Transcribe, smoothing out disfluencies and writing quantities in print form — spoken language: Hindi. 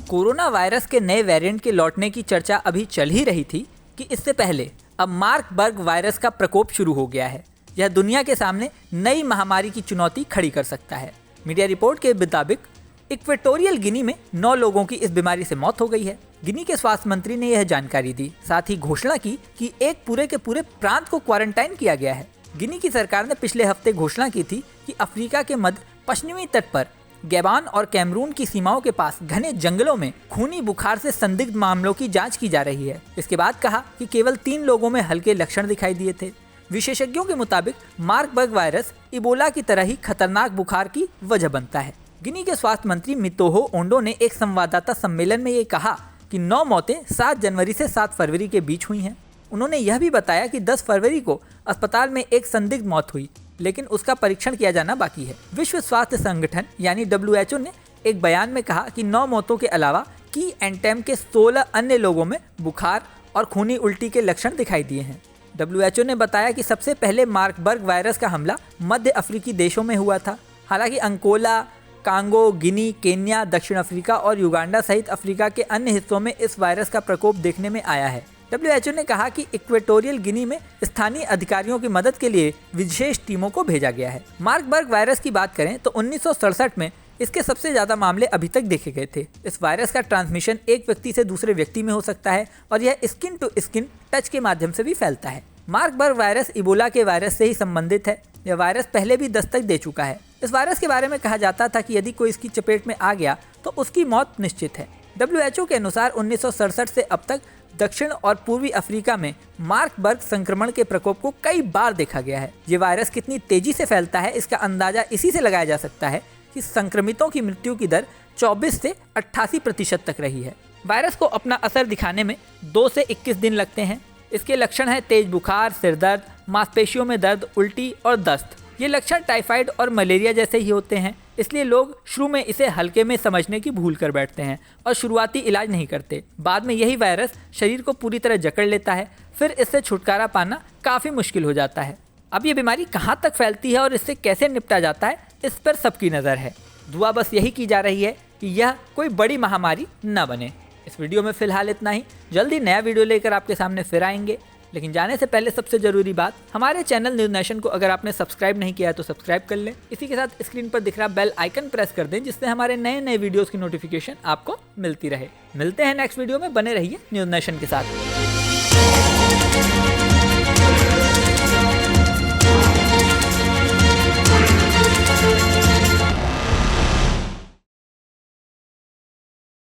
कोरोना वायरस के नए वेरिएंट के लौटने की चर्चा अभी चल ही रही थी कि इससे पहले अब मार्बर्ग वायरस का प्रकोप शुरू हो गया है। यह दुनिया के सामने नई महामारी की चुनौती खड़ी कर सकता है। मीडिया रिपोर्ट के मुताबिक इक्वेटोरियल गिनी में 9 लोगों की इस बीमारी से मौत हो गई है। गिनी के स्वास्थ्य मंत्री ने यह जानकारी दी, साथ ही घोषणा की कि एक पूरे के पूरे प्रांत को क्वारंटाइन किया गया है। गिनी की सरकार ने पिछले हफ्ते घोषणा की थी कि अफ्रीका के मध्य पश्चिमी तट पर गैबान और कैमरून की सीमाओं के पास घने जंगलों में खूनी बुखार से संदिग्ध मामलों की जांच की जा रही है। इसके बाद कहा कि केवल 3 लोगों में हल्के लक्षण दिखाई दिए थे। विशेषज्ञों के मुताबिक मार्बर्ग वायरस इबोला की तरह ही खतरनाक बुखार की वजह बनता है। गिनी के स्वास्थ्य मंत्री मितोहो ओंडो ने एक संवाददाता सम्मेलन में ये कहा कि 9 मौतें 7 जनवरी से 7 फरवरी के बीच हुई हैं। उन्होंने यह भी बताया कि 10 फरवरी को अस्पताल में एक संदिग्ध मौत हुई, लेकिन उसका परीक्षण किया जाना बाकी है। विश्व स्वास्थ्य संगठन यानी WHO ने एक बयान में कहा कि 9 मौतों के अलावा की एंटेम के 16 अन्य लोगों में बुखार और खूनी उल्टी के लक्षण दिखाई दिए हैं। WHO ने बताया कि सबसे पहले मार्बर्ग वायरस का हमला मध्य अफ्रीकी देशों में हुआ था। हालांकि अंकोला, कांगो, गिनी, केन्या, दक्षिण अफ्रीका और युगांडा सहित अफ्रीका के अन्य हिस्सों में इस वायरस का प्रकोप देखने में आया है। WHO ने कहा कि इक्वेटोरियल गिनी में स्थानीय अधिकारियों की मदद के लिए विशेष टीमों को भेजा गया है। मार्बर्ग वायरस की बात करें तो 1967 में इसके सबसे ज्यादा मामले अभी तक देखे गए थे। इस वायरस का ट्रांसमिशन एक व्यक्ति से दूसरे व्यक्ति में हो सकता है और यह स्किन टू स्किन टच के माध्यम से भी फैलता है। मार्बर्ग वायरस इबोला के वायरस से ही संबंधित है। यह वायरस पहले भी दस्तक दे चुका है। इस वायरस के बारे में कहा जाता था कि यदि कोई इसकी चपेट में आ गया तो उसकी मौत निश्चित है। WHO के अनुसार 1967 से अब तक दक्षिण और पूर्वी अफ्रीका में मार्बर्ग संक्रमण के प्रकोप को कई बार देखा गया है। ये वायरस कितनी तेजी से फैलता है इसका अंदाजा इसी से लगाया जा सकता है कि संक्रमितों की मृत्यु की दर 24 से 88% तक रही है। वायरस को अपना असर दिखाने में 2 से 21 दिन लगते हैं। इसके लक्षण हैं तेज बुखार, सिरदर्द, मांसपेशियों में दर्द, उल्टी और दस्त। ये लक्षण टाइफाइड और मलेरिया जैसे ही होते हैं, इसलिए लोग शुरू में इसे हल्के में समझने की भूल कर बैठते हैं और शुरुआती इलाज नहीं करते। बाद में यही वायरस शरीर को पूरी तरह जकड़ लेता है, फिर इससे छुटकारा पाना काफ़ी मुश्किल हो जाता है। अब ये बीमारी कहाँ तक फैलती है और इससे कैसे निपटा जाता है, इस पर सबकी नज़र है। दुआ बस यही की जा रही है कि यह कोई बड़ी महामारी न बने। इस वीडियो में फ़िलहाल इतना ही। जल्दी नया वीडियो लेकर आपके सामने फिर आएंगे, लेकिन जाने से पहले सबसे ज़रूरी बात, हमारे चैनल न्यूज़ नेशन को अगर आपने सब्सक्राइब नहीं किया है तो सब्सक्राइब कर लें। इसी के साथ स्क्रीन पर दिख रहा बेल आइकन प्रेस कर दें, जिससे हमारे नए नए वीडियोस की नोटिफिकेशन आपको मिलती रहे। मिलते हैं नेक्स्ट वीडियो में, बने रहिए न्यूज़ नेशन के साथ।